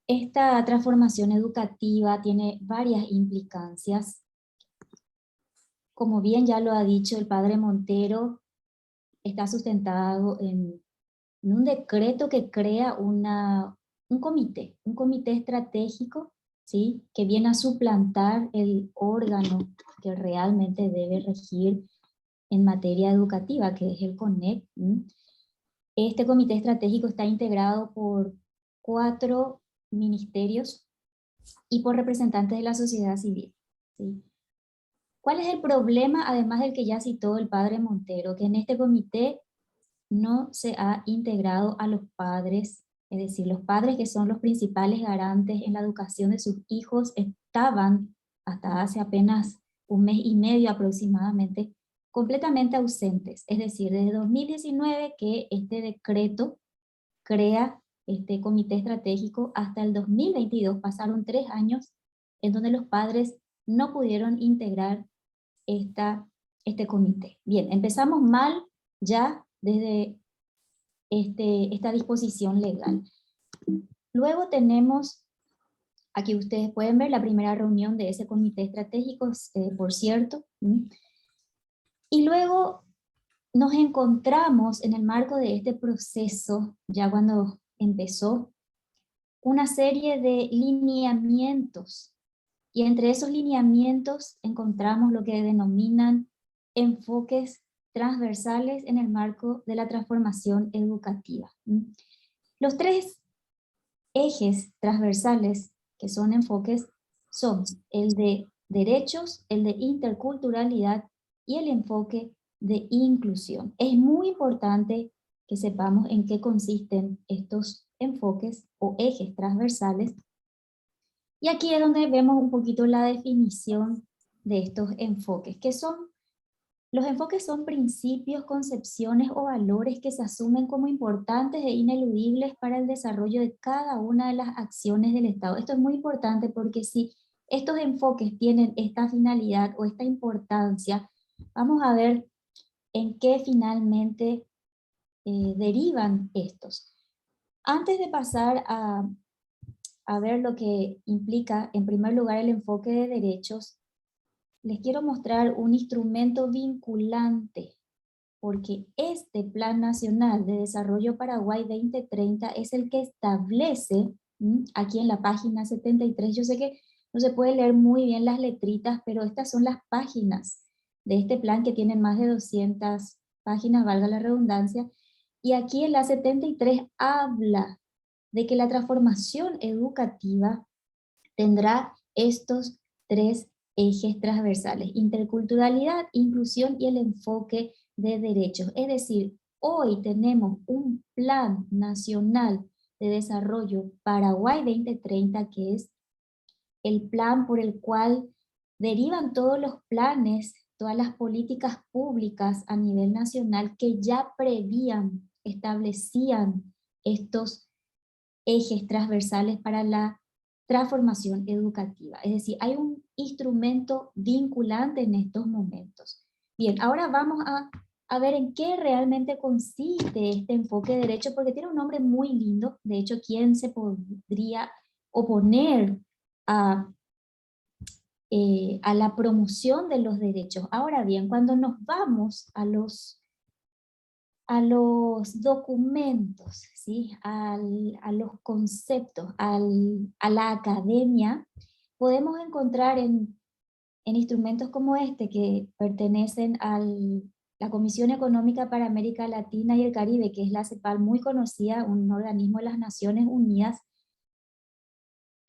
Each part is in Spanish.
Esta transformación educativa tiene varias implicancias. Como bien ya lo ha dicho el padre Montero, está sustentado en un decreto que crea un comité estratégico, ¿sí? Que viene a suplantar el órgano que realmente debe regir en materia educativa, que es el CONEC. Este comité estratégico está integrado por 4 ministerios y por representantes de la sociedad civil, ¿sí? ¿Cuál es el problema, además del que ya citó el padre Montero? Que en este comité no se ha integrado a los padres, es decir, los padres que son los principales garantes en la educación de sus hijos estaban hasta hace apenas un mes y medio aproximadamente completamente ausentes. Es decir, desde 2019 que este decreto crea este comité estratégico hasta el 2022, pasaron 3 años en donde los padres no pudieron integrar este comité. Bien, empezamos mal ya desde esta disposición legal. Luego tenemos, aquí ustedes pueden ver la primera reunión de ese comité estratégico, por cierto. Y luego nos encontramos en el marco de este proceso, ya cuando empezó, una serie de lineamientos. Y entre esos lineamientos encontramos lo que denominan enfoques transversales en el marco de la transformación educativa. Los 3 ejes transversales que son enfoques son el de derechos, el de interculturalidad y el enfoque de inclusión. Es muy importante que sepamos en qué consisten estos enfoques o ejes transversales. Y aquí es donde vemos un poquito la definición de estos enfoques, que son, los enfoques son principios, concepciones o valores que se asumen como importantes e ineludibles para el desarrollo de cada una de las acciones del Estado. Esto es muy importante porque si estos enfoques tienen esta finalidad o esta importancia, vamos a ver en qué finalmente derivan estos. Antes de pasar a ver lo que implica, en primer lugar, el enfoque de derechos, les quiero mostrar un instrumento vinculante, porque este Plan Nacional de Desarrollo Paraguay 2030 es el que establece, aquí en la página 73, yo sé que no se puede leer muy bien las letritas, pero estas son las páginas de este plan que tienen más de 200 páginas, valga la redundancia, y aquí en la 73 habla de que la transformación educativa tendrá estos 3 ejes transversales: interculturalidad, inclusión y el enfoque de derechos. Es decir, hoy tenemos un Plan Nacional de Desarrollo Paraguay 2030, que es el plan por el cual derivan todos los planes, todas las políticas públicas a nivel nacional que ya prevían, establecían estos ejes transversales para la transformación educativa. Es decir, hay un instrumento vinculante en estos momentos. Bien, ahora vamos a ver en qué realmente consiste este enfoque de derecho, porque tiene un nombre muy lindo. De hecho, ¿quién se podría oponer a, a la promoción de los derechos? Ahora bien, cuando nos vamos a los documentos, ¿sí? A los conceptos, a la academia, podemos encontrar en instrumentos como este, que pertenecen a la Comisión Económica para América Latina y el Caribe, que es la CEPAL, muy conocida, un organismo de las Naciones Unidas,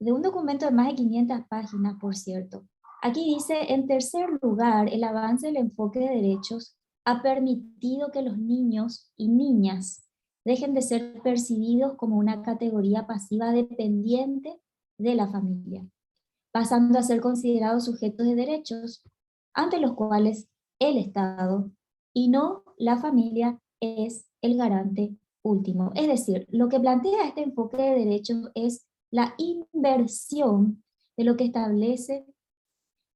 de un documento de más de 500 páginas, por cierto. Aquí dice, en tercer lugar, el avance del enfoque de derechos ha permitido que los niños y niñas dejen de ser percibidos como una categoría pasiva dependiente de la familia, pasando a ser considerados sujetos de derechos ante los cuales el Estado y no la familia es el garante último. Es decir, lo que plantea este enfoque de derechos es la inversión de lo que establece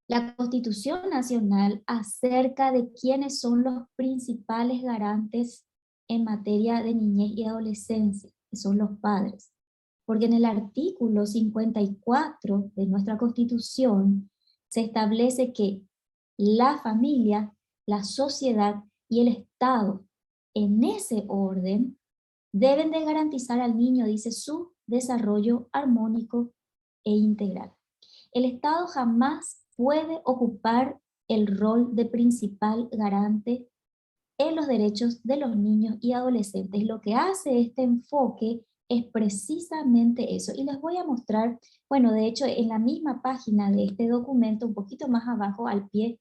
la Constitución Nacional acerca de quiénes son los principales garantes en materia de niñez y adolescencia, que son los padres. porque en el artículo 54 de nuestra Constitución se establece que la familia, la sociedad y el Estado, en ese orden, deben de garantizar al niño, dice, su desarrollo armónico e integral. El Estado jamás puede ocupar el rol de principal garante en los derechos de los niños y adolescentes. Lo que hace este enfoque es precisamente eso. Y les voy a mostrar, bueno, de hecho, en la misma página de este documento, un poquito más abajo al pie,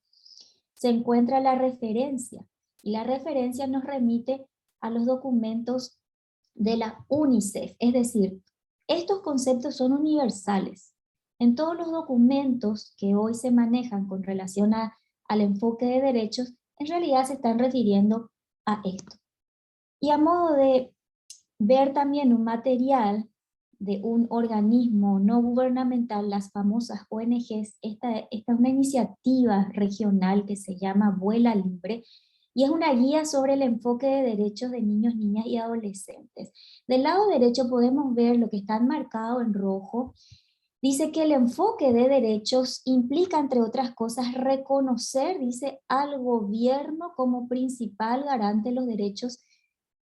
se encuentra la referencia. Y la referencia nos remite a los documentos de la UNICEF. Es decir, estos conceptos son universales. En todos los documentos que hoy se manejan con relación al enfoque de derechos, en realidad se están refiriendo a esto. Y a modo de ver también un material de un organismo no gubernamental, las famosas ONGs, esta es una iniciativa regional que se llama Vuela Libre, y es una guía sobre el enfoque de derechos de niños, niñas y adolescentes. Del lado derecho podemos ver lo que está marcado en rojo. Dice que el enfoque de derechos implica, entre otras cosas, reconocer, dice, al gobierno como principal garante de los derechos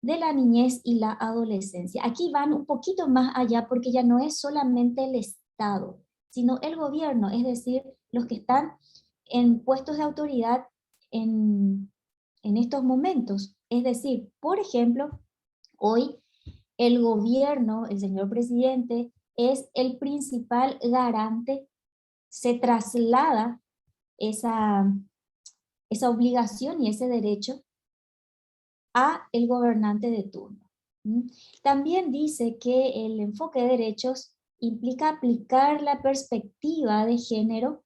de la niñez y la adolescencia. Aquí van un poquito más allá porque ya no es solamente el Estado, sino el gobierno, es decir, los que están en puestos de autoridad en estos momentos. Es decir, por ejemplo, hoy el gobierno, el señor presidente, es el principal garante, se traslada esa obligación y ese derecho a el gobernante de turno. También dice que el enfoque de derechos implica aplicar la perspectiva de género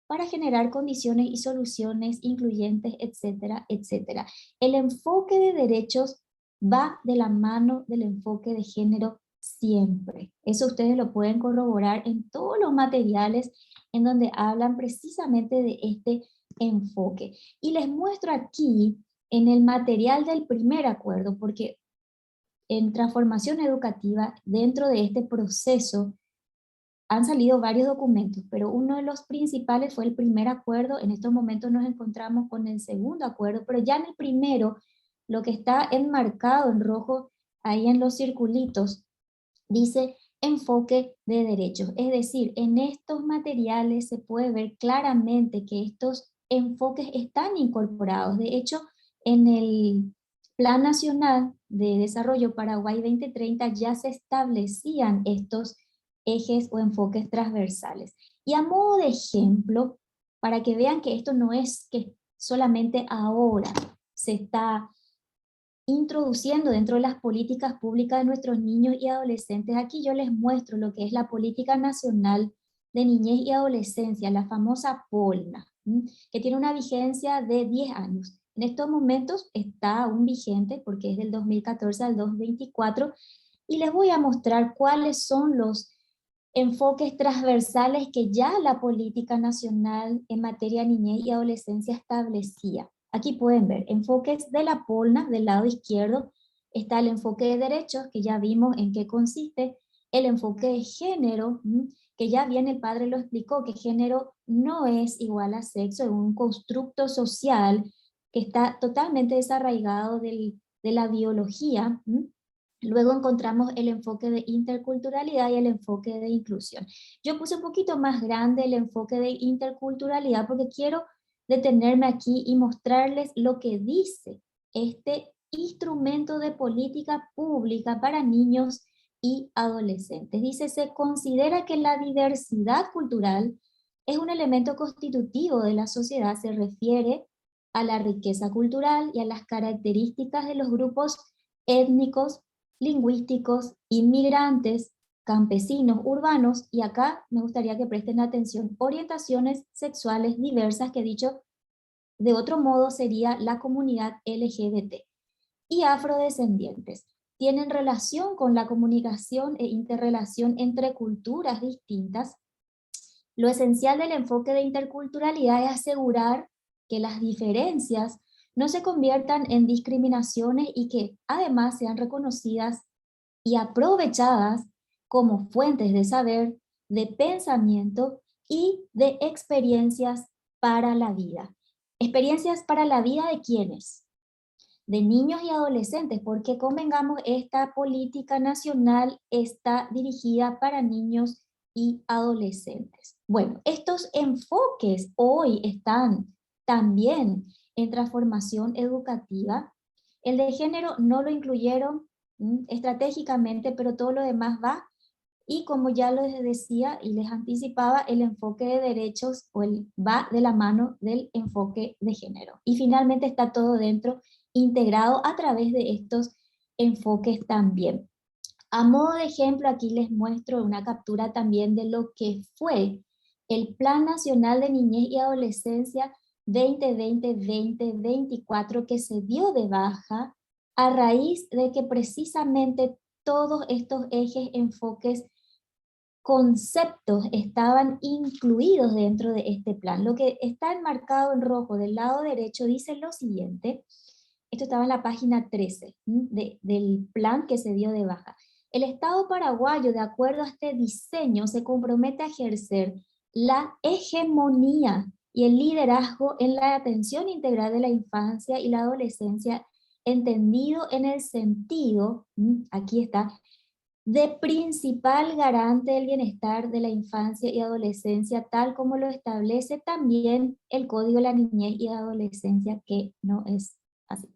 para generar condiciones y soluciones incluyentes, etcétera, etcétera. El enfoque de derechos va de la mano del enfoque de género siempre. Eso ustedes lo pueden corroborar en todos los materiales en donde hablan precisamente de este enfoque. Y les muestro aquí en el material del primer acuerdo, porque en transformación educativa, dentro de este proceso, han salido varios documentos, pero uno de los principales fue el primer acuerdo. En estos momentos nos encontramos con el segundo acuerdo, pero ya en el primero, lo que está enmarcado en rojo, ahí en los circulitos, dice enfoque de derechos. Es decir, en estos materiales se puede ver claramente que estos enfoques están incorporados. De hecho, en el Plan Nacional de Desarrollo Paraguay 2030 ya se establecían estos ejes o enfoques transversales. Y a modo de ejemplo, para que vean que esto no es que solamente ahora se está introduciendo dentro de las políticas públicas de nuestros niños y adolescentes. Aquí yo les muestro lo que es la Política Nacional de Niñez y Adolescencia, la famosa POLNA, que tiene una vigencia de 10 años. En estos momentos está aún vigente porque es del 2014 al 2024, y les voy a mostrar cuáles son los enfoques transversales que ya la Política Nacional en materia de niñez y adolescencia establecía. Aquí pueden ver enfoques de la POLNA, del lado izquierdo está el enfoque de derechos, que ya vimos en qué consiste, el enfoque de género, que ya bien el padre lo explicó, que género no es igual a sexo, es un constructo social que está totalmente desarraigado de la biología. Luego encontramos el enfoque de interculturalidad y el enfoque de inclusión. Yo puse un poquito más grande el enfoque de interculturalidad porque quiero detenerme aquí y mostrarles lo que dice este instrumento de política pública para niños y adolescentes. Dice, se considera que la diversidad cultural es un elemento constitutivo de la sociedad, se refiere a la riqueza cultural y a las características de los grupos étnicos, lingüísticos, inmigrantes, campesinos, urbanos, y acá me gustaría que presten atención, orientaciones sexuales diversas, que dicho de otro modo sería la comunidad LGBT, y afrodescendientes. Tienen relación con la comunicación e interrelación entre culturas distintas. Lo esencial del enfoque de interculturalidad es asegurar que las diferencias no se conviertan en discriminaciones y que además sean reconocidas y aprovechadas como fuentes de saber, de pensamiento y de experiencias para la vida. ¿Experiencias para la vida de quiénes? De niños y adolescentes, porque convengamos, esta política nacional está dirigida para niños y adolescentes. Bueno, estos enfoques hoy están también en transformación educativa. El de género no lo incluyeron estratégicamente, pero todo lo demás va. Y como ya les decía y les anticipaba, el enfoque de derechos va de la mano del enfoque de género. Y finalmente está todo dentro, integrado a través de estos enfoques también. A modo de ejemplo, aquí les muestro una captura también de lo que fue el Plan Nacional de Niñez y Adolescencia 2020-2024, que se dio de baja a raíz de que precisamente todos estos ejes, enfoques, conceptos estaban incluidos dentro de este plan. Lo que está enmarcado en rojo del lado derecho dice lo siguiente. Esto estaba en la página 13 del plan que se dio de baja. El Estado paraguayo, de acuerdo a este diseño, se compromete a ejercer la hegemonía y el liderazgo en la atención integral de la infancia y la adolescencia, entendido en el sentido, aquí está, de principal garante del bienestar de la infancia y adolescencia, tal como lo establece también el Código de la Niñez y Adolescencia, que no es así.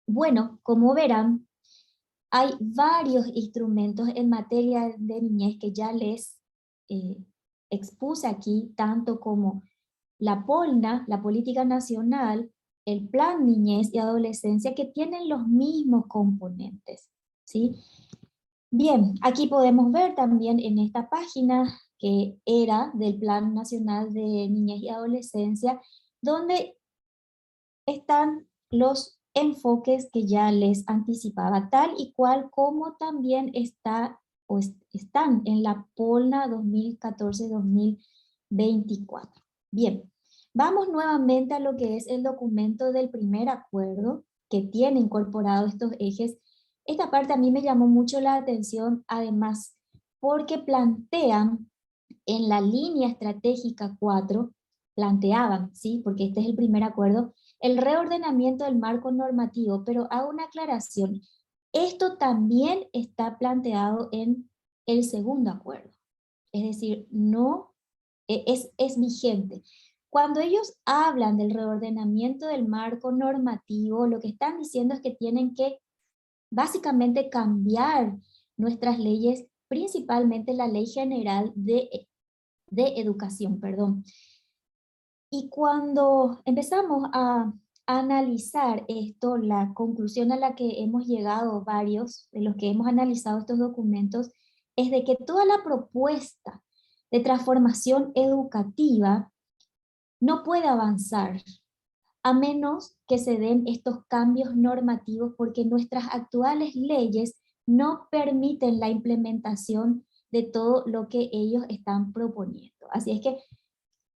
Bueno, como verán, hay varios instrumentos en materia de niñez que ya les expuse aquí, tanto como la POLNA, la Política Nacional, el Plan Niñez y Adolescencia, que tienen los mismos componentes, ¿sí? Bien, aquí podemos ver también en esta página que era del Plan Nacional de Niñez y Adolescencia, donde están los enfoques que ya les anticipaba, tal y cual como también están en la POLNA 2014-2024. Bien, vamos nuevamente a lo que es el documento del primer acuerdo, que tiene incorporado estos ejes. Esta parte a mí me llamó mucho la atención, además, porque plantean en la línea estratégica 4, planteaban, ¿sí? Porque este es el primer acuerdo, el reordenamiento del marco normativo, pero hago una aclaración. Esto también está planteado en el segundo acuerdo. Es decir, no es vigente. Cuando ellos hablan del reordenamiento del marco normativo, lo que están diciendo es que tienen que básicamente cambiar nuestras leyes, principalmente la Ley General de Educación, perdón. Y cuando empezamos a analizar esto, la conclusión a la que hemos llegado varios de los que hemos analizado estos documentos es de que toda la propuesta de transformación educativa no puede avanzar a menos que se den estos cambios normativos, porque nuestras actuales leyes no permiten la implementación de todo lo que ellos están proponiendo. Así es que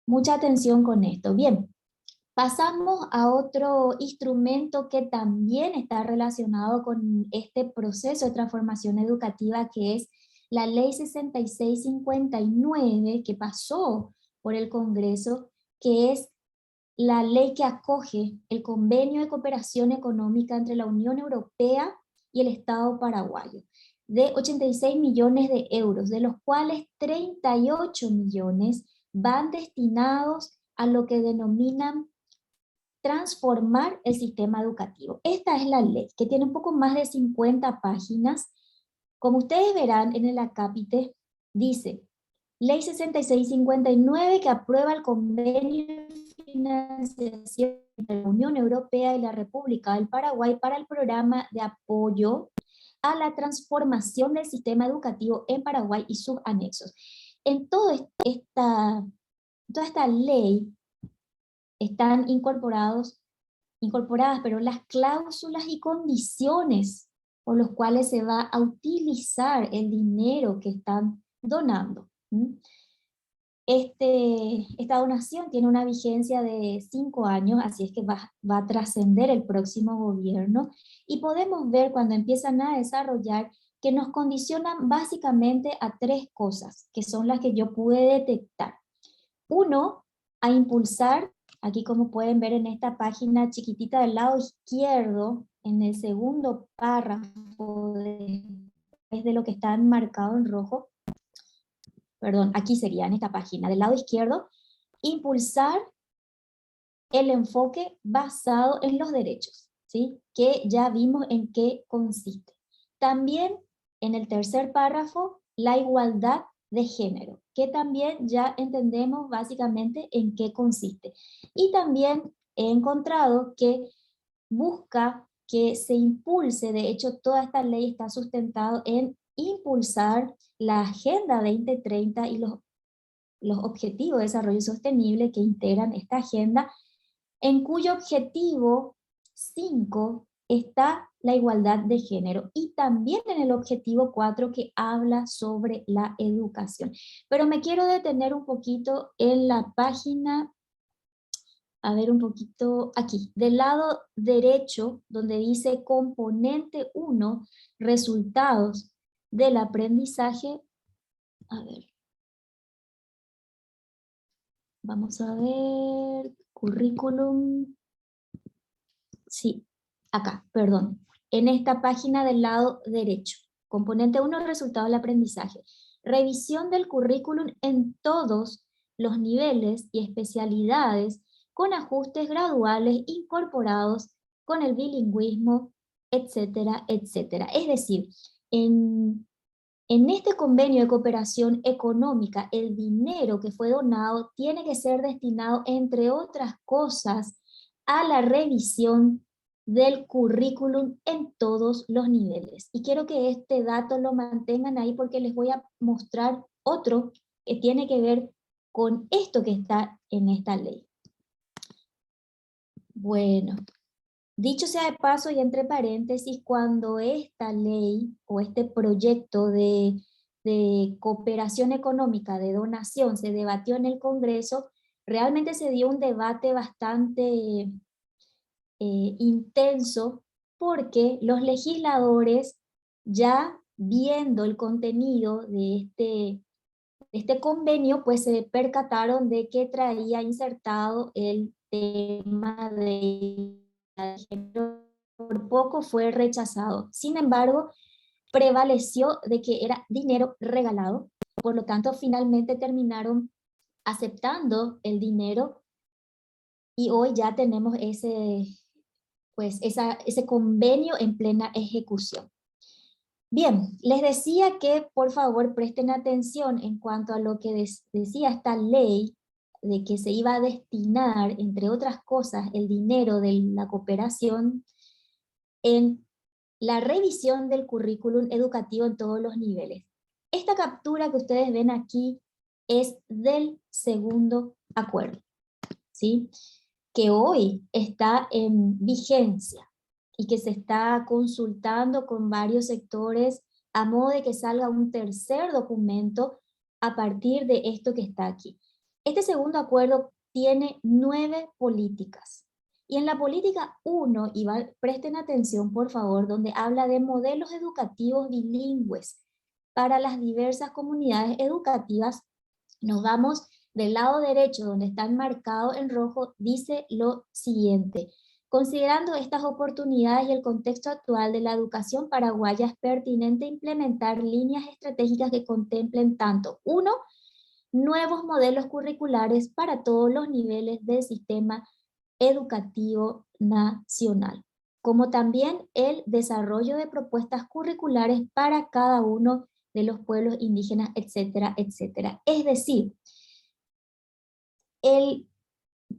mucha atención con esto. Bien, pasamos a otro instrumento que también está relacionado con este proceso de transformación educativa, que es la Ley 6659, que pasó por el Congreso, que es la ley que acoge el convenio de cooperación económica entre la Unión Europea y el Estado paraguayo, de 86 millones de euros, de los cuales 38 millones van destinados a lo que denominan transformar el sistema educativo. Esta es la ley, que tiene un poco más de 50 páginas. Como ustedes verán en el acápite, dice: Ley 6659, que aprueba el convenio de financiación entre la Unión Europea y la República del Paraguay para el programa de apoyo a la transformación del sistema educativo en Paraguay y sus anexos. En toda esta ley están incorporadas, pero las cláusulas y condiciones por los cuales se va a utilizar el dinero que están donando. Esta donación tiene una vigencia de 5 años, así es que va a trascender el próximo gobierno, y podemos ver cuando empiezan a desarrollar que nos condicionan básicamente a tres cosas, que son las que yo pude detectar. Uno, a impulsar, aquí como pueden ver en esta página chiquitita del lado izquierdo, en el segundo párrafo de lo que está enmarcado en rojo, perdón, aquí sería en esta página del lado izquierdo, impulsar el enfoque basado en los derechos, ¿sí? Que ya vimos en qué consiste. También en el tercer párrafo, la igualdad de género, que también ya entendemos básicamente en qué consiste. Y también he encontrado que busca que se impulse, de hecho toda esta ley está sustentado en impulsar la Agenda 2030 y los Objetivos de Desarrollo Sostenible que integran esta agenda, en cuyo objetivo 5 está la igualdad de género, y también en el objetivo 4 que habla sobre la educación. Pero me quiero detener un poquito en la página, a ver un poquito aquí, del lado derecho, donde dice componente 1, resultados del aprendizaje. A ver, vamos a ver, currículum. Sí, acá, perdón. En esta página del lado derecho. Componente 1, resultado del aprendizaje. Revisión del currículum en todos los niveles y especialidades con ajustes graduales incorporados con el bilingüismo, etcétera, etcétera. Es decir, en este convenio de cooperación económica, el dinero que fue donado tiene que ser destinado, entre otras cosas, a la revisión del currículum en todos los niveles. Y quiero que este dato lo mantengan ahí porque les voy a mostrar otro que tiene que ver con esto que está en esta ley. Bueno, dicho sea de paso y entre paréntesis, cuando esta ley o este proyecto de cooperación económica, de donación, se debatió en el Congreso, realmente se dio un debate bastante intenso, porque los legisladores, ya viendo el contenido de este convenio, pues se percataron de que traía insertado el tema de género, por poco fue rechazado. Sin embargo, prevaleció de que era dinero regalado, por lo tanto finalmente terminaron aceptando el dinero, y hoy ya tenemos ese convenio en plena ejecución. Bien, les decía que por favor presten atención en cuanto a lo que decía esta ley, de que se iba a destinar, entre otras cosas, el dinero de la cooperación en la revisión del currículum educativo en todos los niveles. Esta captura que ustedes ven aquí es del segundo acuerdo, ¿sí? Que hoy está en vigencia y que se está consultando con varios sectores a modo de que salga un tercer documento a partir de esto que está aquí. Este segundo acuerdo tiene 9 políticas. Y en la política 1, y presten atención por favor, donde habla de modelos educativos bilingües para las diversas comunidades educativas, nos vamos del lado derecho, donde está enmarcado en rojo, dice lo siguiente: considerando estas oportunidades y el contexto actual de la educación paraguaya, es pertinente implementar líneas estratégicas que contemplen tanto, 1, nuevos modelos curriculares para todos los niveles del sistema educativo nacional, como también el desarrollo de propuestas curriculares para cada uno de los pueblos indígenas, etcétera, etcétera. Es decir, el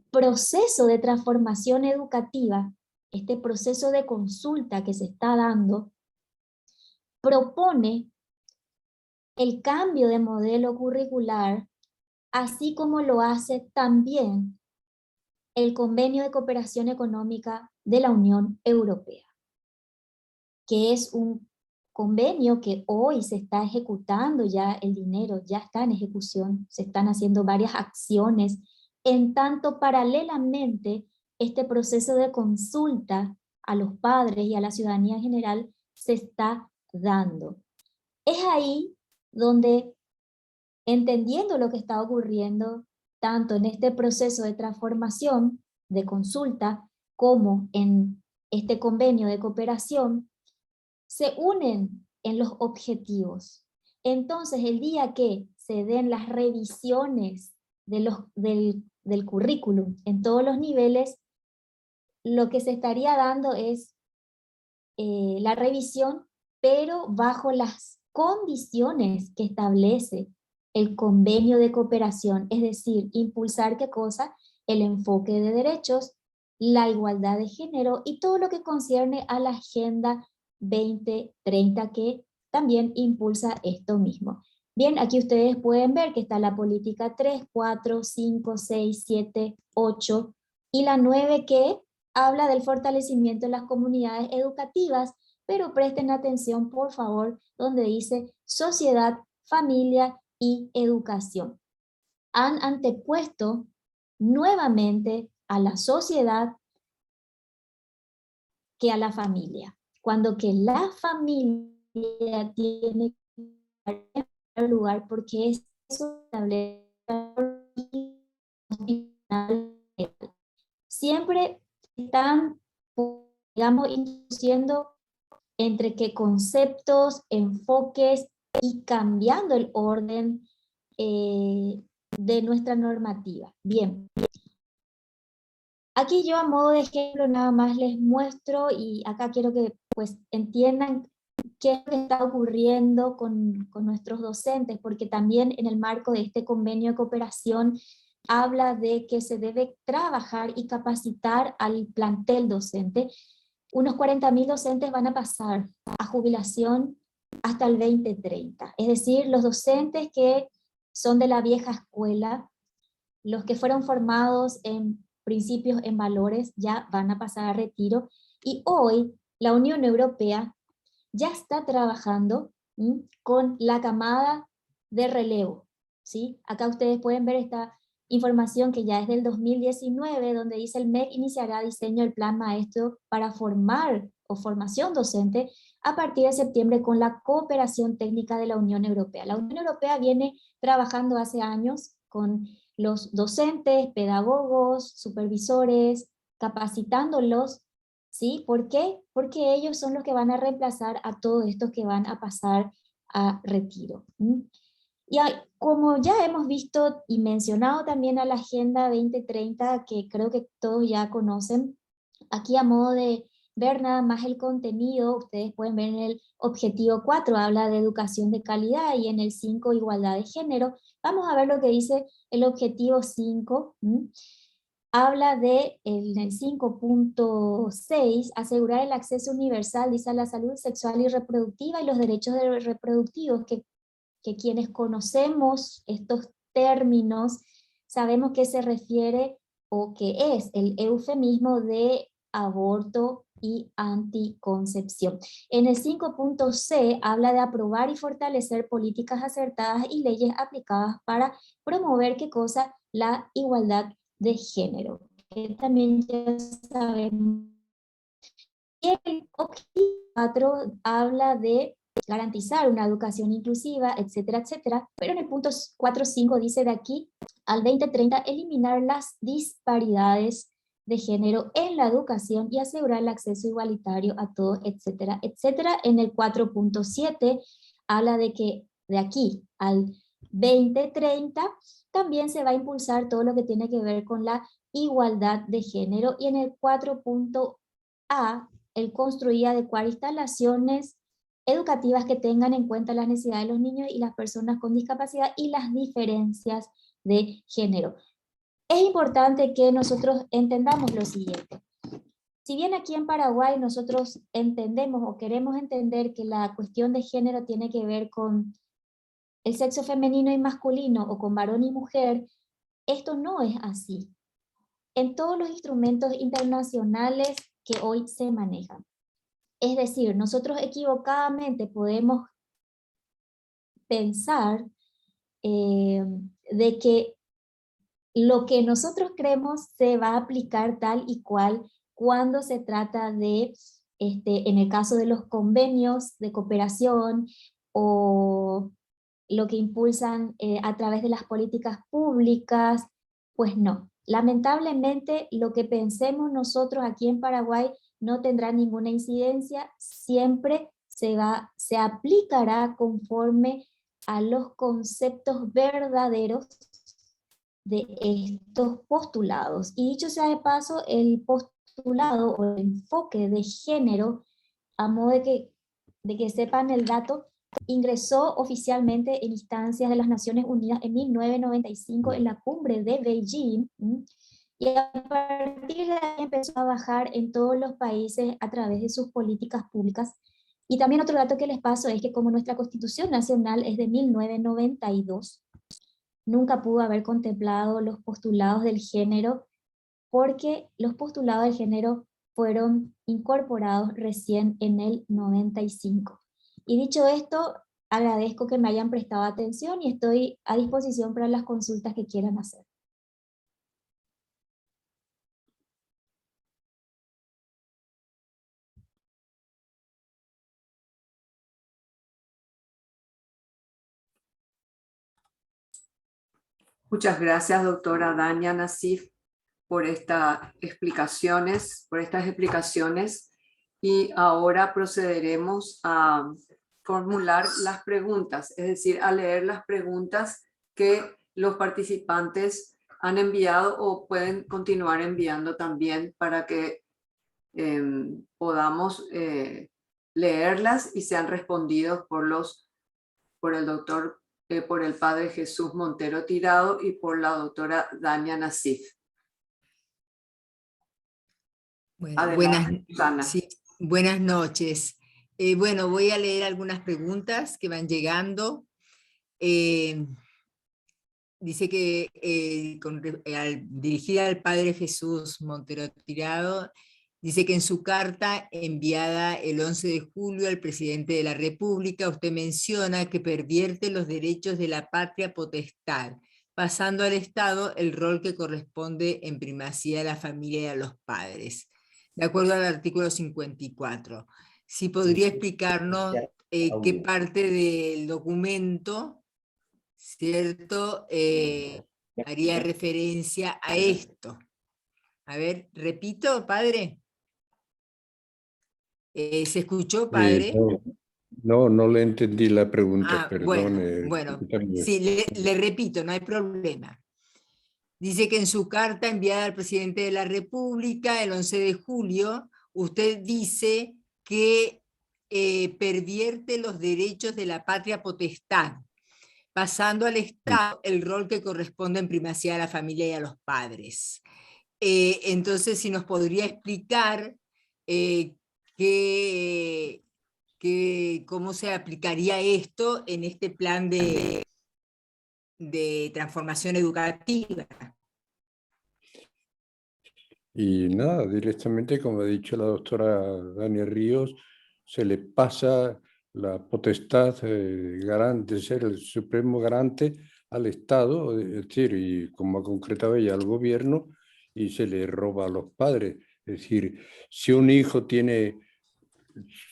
proceso de transformación educativa, este proceso de consulta que se está dando, propone el cambio de modelo curricular, así como lo hace también el Convenio de Cooperación Económica de la Unión Europea, que es un convenio que hoy se está ejecutando, ya el dinero ya está en ejecución, se están haciendo varias acciones, en tanto paralelamente este proceso de consulta a los padres y a la ciudadanía en general se está dando. Es ahí donde, entendiendo lo que está ocurriendo, tanto en este proceso de transformación, de consulta, como en este convenio de cooperación, se unen en los objetivos. Entonces, el día que se den las revisiones del currículum en todos los niveles, lo que se estaría dando es la revisión, pero bajo las condiciones que establece el convenio de cooperación, es decir, impulsar qué cosa, el enfoque de derechos, la igualdad de género y todo lo que concierne a la Agenda 2030 que también impulsa esto mismo. Bien, aquí ustedes pueden ver que está la política 3, 4, 5, 6, 7, 8 y la 9 que habla del fortalecimiento de las comunidades educativas, pero presten atención, por favor, donde dice sociedad, familia y educación. Han antepuesto nuevamente a la sociedad que a la familia, cuando que la familia tiene que estar en lugar porque es eso siempre están, digamos, introduciendo entre qué conceptos, enfoques y cambiando el orden de nuestra normativa. Bien, aquí yo a modo de ejemplo nada más les muestro y acá quiero que pues entiendan qué es lo que está ocurriendo con nuestros docentes, porque también en el marco de este convenio de cooperación habla de que se debe trabajar y capacitar al plantel docente. Unos 40.000 docentes van a pasar a jubilación hasta el 2030. Es decir, los docentes que son de la vieja escuela, los que fueron formados en principios, en valores, ya van a pasar a retiro. Y hoy la Unión Europea ya está trabajando con la camada de relevo, ¿sí? Acá ustedes pueden ver esta información que ya es del 2019, donde dice el MEC iniciará diseño del plan maestro para formar o formación docente a partir de septiembre con la cooperación técnica de la Unión Europea. La Unión Europea viene trabajando hace años con los docentes, pedagogos, supervisores, capacitándolos. ¿Sí? ¿Por qué? Porque ellos son los que van a reemplazar a todos estos que van a pasar a retiro. Y como ya hemos visto y mencionado también a la Agenda 2030, que creo que todos ya conocen, aquí a modo de ver nada más el contenido, ustedes pueden ver en el objetivo 4, habla de educación de calidad, y en el 5, igualdad de género. Vamos a ver lo que dice el objetivo 5. Habla de, en el 5.6, asegurar el acceso universal, dice, a la salud sexual y reproductiva y los derechos reproductivos, que quienes conocemos estos términos sabemos que se refiere o que es el eufemismo de aborto y anticoncepción. En el 5.c habla de aprobar y fortalecer políticas acertadas y leyes aplicadas para promover, ¿qué cosa? La igualdad de género, que también ya sabemos. Y el objetivo 4 habla de garantizar una educación inclusiva, etcétera, etcétera, pero en el punto 4.5 dice de aquí al 2030 eliminar las disparidades de género en la educación y asegurar el acceso igualitario a todos, etcétera, etcétera. En el 4.7 habla de que de aquí al 2030 también se va a impulsar todo lo que tiene que ver con la igualdad de género, y en el 4.a el construir y adecuar instalaciones educativas que tengan en cuenta las necesidades de los niños y las personas con discapacidad y las diferencias de género. Es importante que nosotros entendamos lo siguiente. Si bien aquí en Paraguay nosotros entendemos o queremos entender que la cuestión de género tiene que ver con el sexo femenino y masculino o con varón y mujer, esto no es así en todos los instrumentos internacionales que hoy se manejan. Es decir, nosotros equivocadamente podemos pensar de que lo que nosotros creemos se va a aplicar tal y cual cuando se trata de, en el caso de los convenios de cooperación o lo que impulsan a través de las políticas públicas, pues no. Lamentablemente, lo que pensemos nosotros aquí en Paraguay no tendrá ninguna incidencia, siempre se aplicará conforme a los conceptos verdaderos de estos postulados. Y dicho sea de paso, el postulado o el enfoque de género, a modo de que sepan el dato, ingresó oficialmente en instancias de las Naciones Unidas en 1995 en la cumbre de Beijing, y a partir de ahí empezó a bajar en todos los países a través de sus políticas públicas. Y también otro dato que les paso es que como nuestra Constitución Nacional es de 1992, nunca pudo haber contemplado los postulados del género porque los postulados del género fueron incorporados recién en el 95. Y dicho esto, agradezco que me hayan prestado atención y estoy a disposición para las consultas que quieran hacer. Muchas gracias, doctora Dania Nassif, por estas explicaciones. Y ahora procederemos a formular las preguntas, es decir, a leer las preguntas que los participantes han enviado o pueden continuar enviando también para que podamos leerlas y sean respondidos por el doctor, por el padre Jesús Montero Tirado y por la doctora Dania Nassif. Bueno, Adelante, buenas noches. Bueno, voy a leer algunas preguntas que van llegando. Dice que dirigida al padre Jesús Montero Tirado, dice que en su carta enviada el 11 de julio al presidente de la República, usted menciona que pervierte los derechos de la patria potestad, pasando al Estado el rol que corresponde en primacía a la familia y a los padres, de acuerdo al artículo 54. Si podría explicarnos qué parte del documento, ¿cierto?, haría referencia a esto. A ver, repito, padre. ¿Se escuchó, padre? No le entendí la pregunta, perdone. Bueno, sí, le repito, no hay problema. Dice que en su carta enviada al presidente de la República el 11 de julio, usted dice que pervierte los derechos de la patria potestad, pasando al Estado el rol que corresponde en primacía a la familia y a los padres. Entonces, si nos podría explicar cómo se aplicaría esto en este plan de transformación educativa. Y nada, directamente, como ha dicho la doctora Dania Ríos, se le pasa la potestad garante, de ser el supremo garante al Estado, es decir, y como ha concretado ella, al gobierno, y se le roba a los padres. Es decir, si un hijo tiene,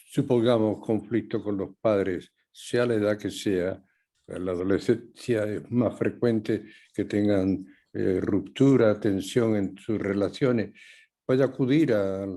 supongamos, conflicto con los padres, sea la edad que sea, en la adolescencia es más frecuente que tengan ruptura, tensión en sus relaciones, puede acudir a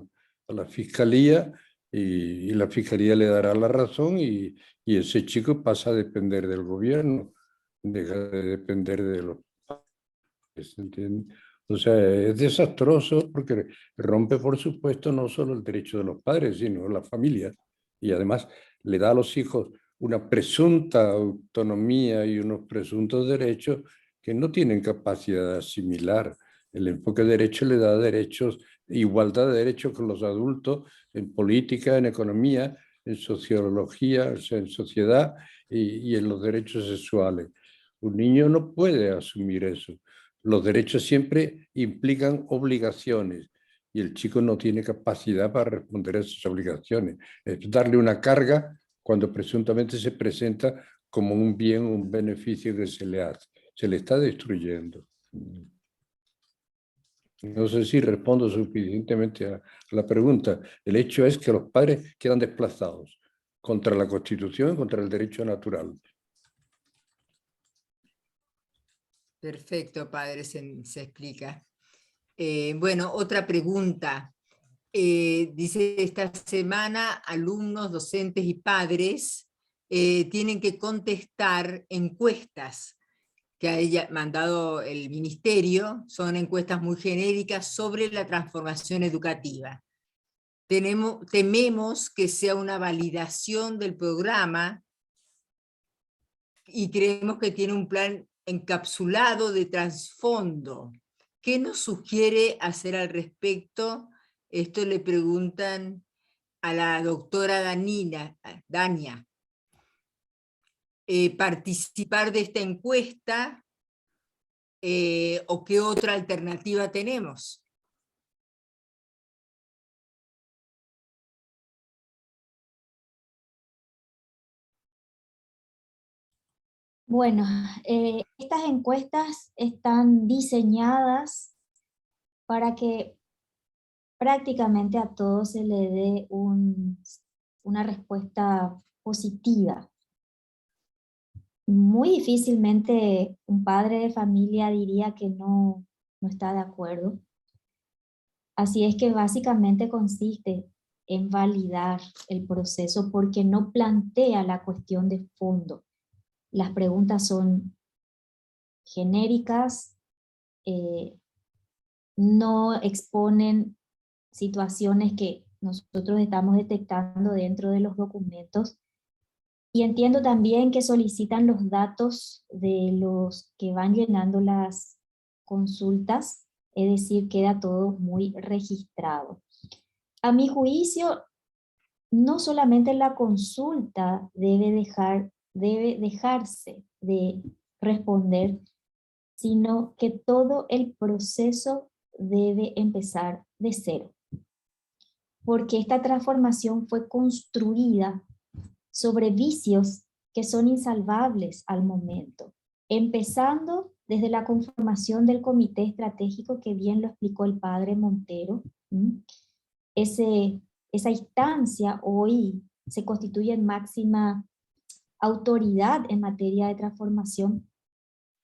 la fiscalía y la fiscalía le dará la razón y ese chico pasa a depender del gobierno, deja de depender de los padres, ¿entiendes? O sea, es desastroso porque rompe, por supuesto, no solo el derecho de los padres, sino la familia. Y además le da a los hijos una presunta autonomía y unos presuntos derechos que no tienen capacidad de asimilar. El enfoque de derecho le da derechos, igualdad de derechos con los adultos en política, en economía, en sociología, o sea, en sociedad y en los derechos sexuales. Un niño no puede asumir eso. Los derechos siempre implican obligaciones y el chico no tiene capacidad para responder a esas obligaciones. Es darle una carga cuando presuntamente se presenta como un bien, un beneficio que se le hace. Se le está destruyendo. No sé si respondo suficientemente a la pregunta. El hecho es que los padres quedan desplazados. contra la Constitución, contra el derecho natural. Perfecto, padre, se explica. Bueno, otra pregunta. Dice, esta semana alumnos, docentes y padres tienen que contestar encuestas que haya mandado el ministerio. Son encuestas muy genéricas sobre la transformación educativa. Tememos que sea una validación del programa y creemos que tiene un plan encapsulado de trasfondo. ¿Qué nos sugiere hacer al respecto? Esto le preguntan a la doctora Dania. ¿Participar de esta encuesta o qué otra alternativa tenemos? Bueno, estas encuestas están diseñadas para que prácticamente a todos se le dé una respuesta positiva. Muy difícilmente un padre de familia diría que no está de acuerdo. Así es que básicamente consiste en validar el proceso porque no plantea la cuestión de fondo. Las preguntas son genéricas, no exponen situaciones que nosotros estamos detectando dentro de los documentos. Y entiendo también que solicitan los datos de los que van llenando las consultas, es decir, queda todo muy registrado. A mi juicio, no solamente la consulta debe dejarse de responder, sino que todo el proceso debe empezar de cero. Porque esta transformación fue construida sobre vicios que son insalvables al momento, empezando desde la conformación del comité estratégico que bien lo explicó el padre Montero. Esa instancia hoy se constituye en máxima autoridad en materia de transformación,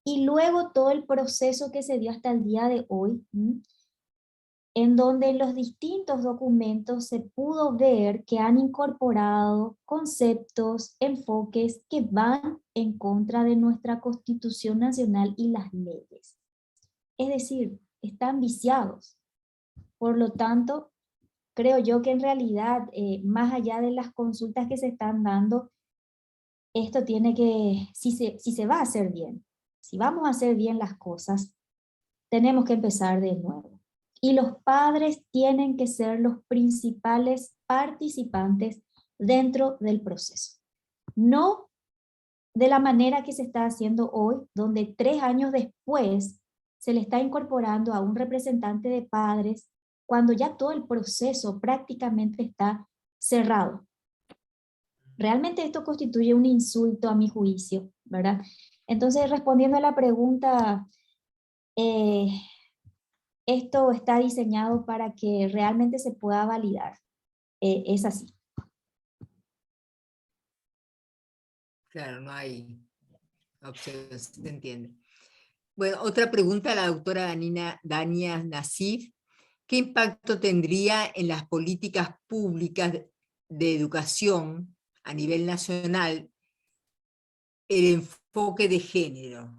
y luego todo el proceso que se dio hasta el día de hoy, en donde en los distintos documentos se pudo ver que han incorporado conceptos, enfoques que van en contra de nuestra Constitución Nacional y las leyes. Es decir, están viciados. Por lo tanto, creo yo que en realidad, más allá de las consultas que se están dando, esto tiene que, si se va a hacer bien, si vamos a hacer bien las cosas, tenemos que empezar de nuevo. Y los padres tienen que ser los principales participantes dentro del proceso. No de la manera que se está haciendo hoy, donde 3 años después se le está incorporando a un representante de padres, cuando ya todo el proceso prácticamente está cerrado. Realmente esto constituye un insulto a mi juicio, ¿verdad? Entonces, respondiendo a la pregunta, esto está diseñado para que realmente se pueda validar. Es así. Claro, no hay opción, se entiende. Bueno, otra pregunta a la doctora Dania Nassif. ¿Qué impacto tendría en las políticas públicas de educación a nivel nacional el enfoque de género?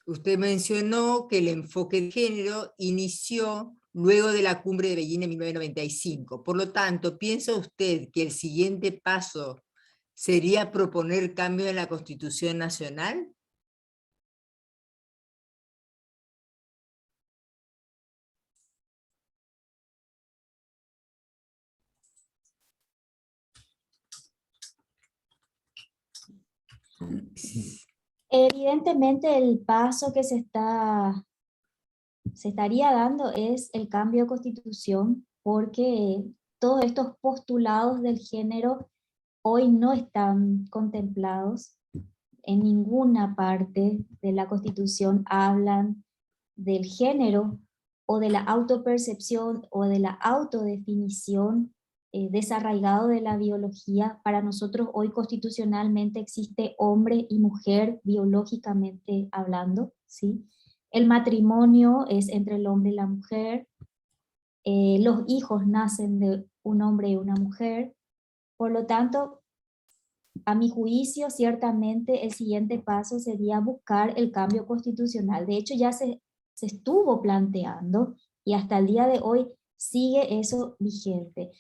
Usted mencionó que el enfoque de género inició luego de la cumbre de Beijing en 1995. Por lo tanto, ¿piensa usted que el siguiente paso sería proponer cambio en la Constitución Nacional? Evidentemente el paso que se estaría dando es el cambio de constitución, porque todos estos postulados del género hoy no están contemplados en ninguna parte de la constitución. Hablan del género o de la autopercepción o de la autodefinición desarraigado de la biología. Para nosotros hoy constitucionalmente existe hombre y mujer biológicamente hablando, ¿sí? El matrimonio es entre el hombre y la mujer. Los hijos nacen de un hombre y una mujer. Por lo tanto, a mi juicio, ciertamente el siguiente paso sería buscar el cambio constitucional. De hecho, ya se estuvo planteando y hasta el día de hoy sigue eso vigente.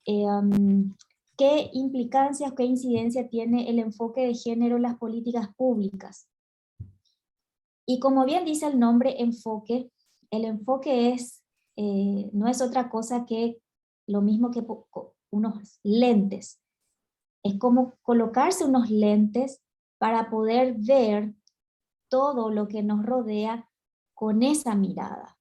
¿Qué implicancias, qué incidencia tiene el enfoque de género en las políticas públicas? Y como bien dice el nombre enfoque, el enfoque no es otra cosa que lo mismo que unos lentes. Es como colocarse unos lentes para poder ver todo lo que nos rodea con esa mirada.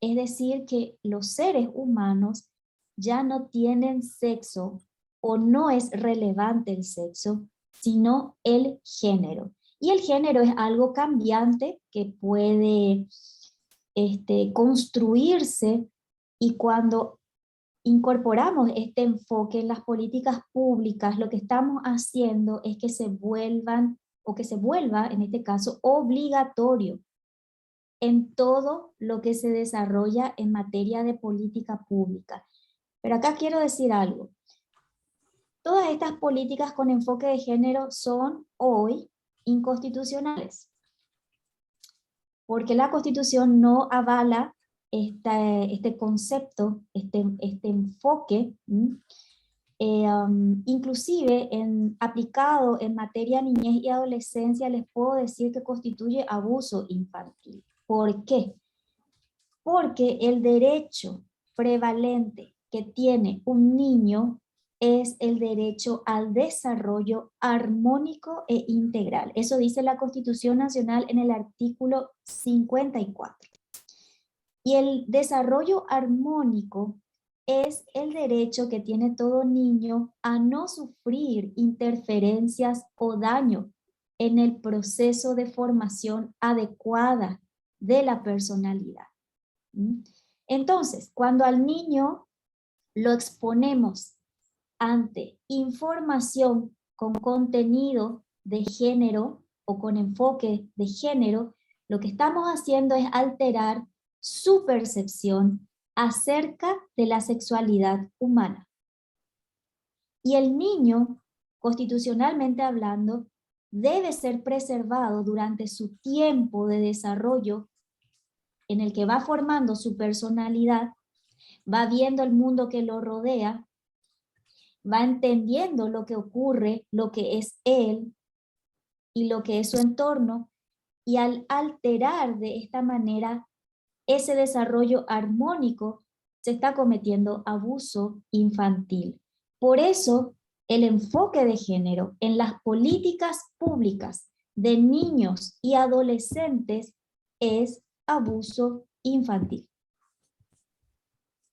Es decir, que los seres humanos ya no tienen sexo o no es relevante el sexo, sino el género. Y el género es algo cambiante que puede construirse, y cuando incorporamos este enfoque en las políticas públicas, lo que estamos haciendo es que se vuelva, en este caso, obligatorio en todo lo que se desarrolla en materia de política pública. Pero acá quiero decir algo. Todas estas políticas con enfoque de género son hoy inconstitucionales, porque la Constitución no avala este concepto, este enfoque, inclusive aplicado en materia de niñez y adolescencia, les puedo decir que constituye abuso infantil. ¿Por qué? Porque el derecho prevalente que tiene un niño es el derecho al desarrollo armónico e integral. Eso dice la Constitución Nacional en el artículo 54. Y el desarrollo armónico es el derecho que tiene todo niño a no sufrir interferencias o daño en el proceso de formación adecuada de la personalidad. Entonces, cuando al niño lo exponemos ante información con contenido de género o con enfoque de género, lo que estamos haciendo es alterar su percepción acerca de la sexualidad humana. Y el niño, constitucionalmente hablando, debe ser preservado durante su tiempo de desarrollo en el que va formando su personalidad, va viendo el mundo que lo rodea, va entendiendo lo que ocurre, lo que es él y lo que es su entorno, y al alterar de esta manera ese desarrollo armónico, se está cometiendo abuso infantil. Por eso, el enfoque de género en las políticas públicas de niños y adolescentes es abuso infantil.